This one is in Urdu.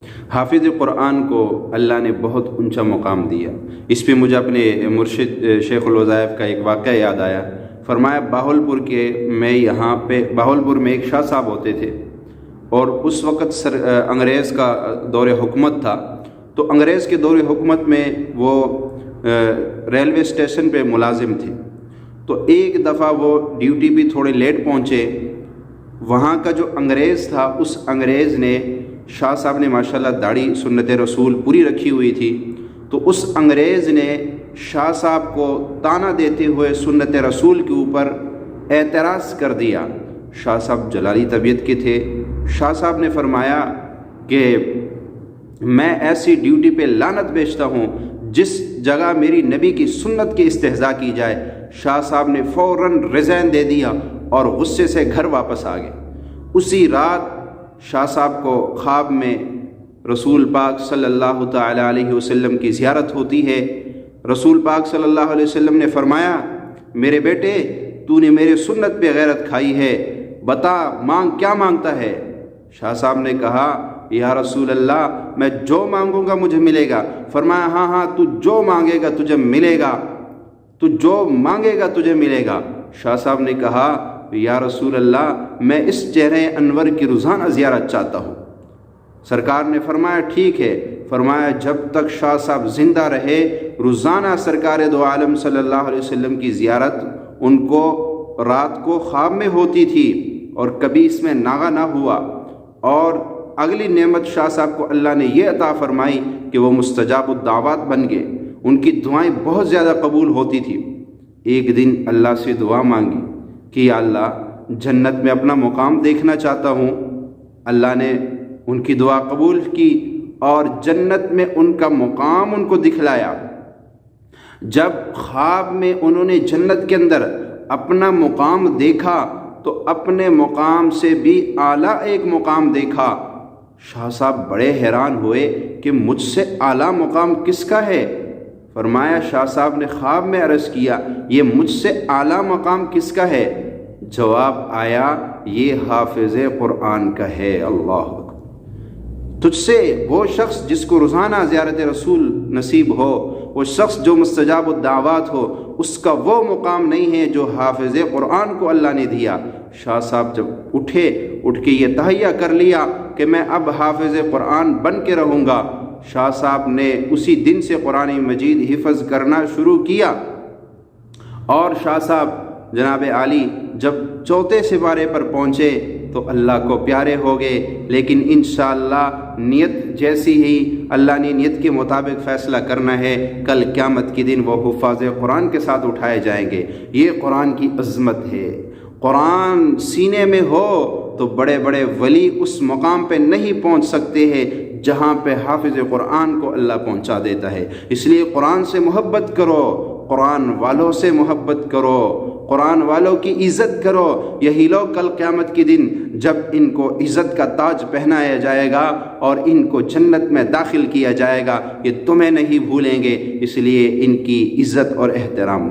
حافظ قرآن کو اللہ نے بہت اونچا مقام دیا۔ اس پہ مجھے اپنے مرشد شیخ الوظائف کا ایک واقعہ یاد آیا۔ فرمایا بہاولپور میں ایک شاہ صاحب ہوتے تھے، اور اس وقت انگریز کا دور حکومت تھا۔ تو انگریز کے دور حکومت میں وہ ریلوے اسٹیشن پہ ملازم تھے۔ تو ایک دفعہ وہ ڈیوٹی بھی تھوڑے لیٹ پہنچے۔ وہاں کا جو انگریز تھا، اس انگریز نے، شاہ صاحب نے ماشاءاللہ داڑھی سنت رسول پوری رکھی ہوئی تھی، تو اس انگریز نے شاہ صاحب کو طعنہ دیتے ہوئے سنت رسول کے اوپر اعتراض کر دیا۔ شاہ صاحب جلالی طبیعت کے تھے۔ شاہ صاحب نے فرمایا کہ میں ایسی ڈیوٹی پہ لعنت بھیجتا ہوں جس جگہ میری نبی کی سنت کی استہزاء کی جائے۔ شاہ صاحب نے فوراً ریزائن دے دیا اور غصے سے گھر واپس آ گئے۔ اسی رات شاہ صاحب کو خواب میں رسول پاک صلی اللہ تعالی علیہ وسلم کی زیارت ہوتی ہے۔ رسول پاک صلی اللہ علیہ وسلم نے فرمایا میرے بیٹے، تو نے میرے سنت پہ غیرت کھائی ہے، بتا مانگ کیا مانگتا ہے؟ شاہ صاحب نے کہا یا رسول اللہ، میں جو مانگوں گا مجھے ملے گا۔ فرمایا ہاں تو جو مانگے گا تجھے ملے گا، تو جو مانگے گا تجھے ملے گا۔ شاہ صاحب نے کہا یا رسول اللہ، میں اس چہرے انور کی روزانہ زیارت چاہتا ہوں۔ سرکار نے فرمایا ٹھیک ہے۔ فرمایا جب تک شاہ صاحب زندہ رہے روزانہ سرکار دو عالم صلی اللہ علیہ وسلم کی زیارت ان کو رات کو خواب میں ہوتی تھی، اور کبھی اس میں ناغہ نہ ہوا۔ اور اگلی نعمت شاہ صاحب کو اللہ نے یہ عطا فرمائی کہ وہ مستجاب الدعوات بن گئے، ان کی دعائیں بہت زیادہ قبول ہوتی تھی۔ ایک دن اللہ سے دعا مانگی کہ یا اللہ، جنت میں اپنا مقام دیکھنا چاہتا ہوں۔ اللہ نے ان کی دعا قبول کی اور جنت میں ان کا مقام ان کو دکھلایا۔ جب خواب میں انہوں نے جنت کے اندر اپنا مقام دیکھا تو اپنے مقام سے بھی اعلیٰ ایک مقام دیکھا۔ شاہ صاحب بڑے حیران ہوئے کہ مجھ سے اعلیٰ مقام کس کا ہے؟ فرمایا شاہ صاحب نے خواب میں عرض کیا یہ مجھ سے اعلیٰ مقام کس کا ہے؟ جواب آیا یہ حافظ قرآن کا ہے۔ اللہ اکبر۔ تجھ سے وہ شخص جس کو روزانہ زیارت رسول نصیب ہو، وہ شخص جو مستجاب الدعوات ہو، اس کا وہ مقام نہیں ہے جو حافظ قرآن کو اللہ نے دیا۔ شاہ صاحب جب اٹھ کے یہ تہیہ کر لیا کہ میں اب حافظ قرآن بن کے رہوں گا، شاہ صاحب نے اسی دن سے قرآن مجید حفظ کرنا شروع کیا۔ اور شاہ صاحب جناب عالی جب چوتھے سپارے پر پہنچے تو اللہ کو پیارے ہو گئے، لیکن انشاءاللہ نیت جیسی ہی اللہ نے نیت کے مطابق فیصلہ کرنا ہے، کل قیامت کے دن وہ حفاظ قرآن کے ساتھ اٹھائے جائیں گے۔ یہ قرآن کی عظمت ہے۔ قرآن سینے میں ہو تو بڑے بڑے ولی اس مقام پہ نہیں پہنچ سکتے ہیں جہاں پہ حافظ قرآن کو اللہ پہنچا دیتا ہے۔ اس لیے قرآن سے محبت کرو، قرآن والوں سے محبت کرو، قرآن والوں کی عزت کرو۔ یہی لوگ کل قیامت کے دن جب ان کو عزت کا تاج پہنایا جائے گا اور ان کو جنت میں داخل کیا جائے گا، یہ تمہیں نہیں بھولیں گے۔ اس لیے ان کی عزت اور احترام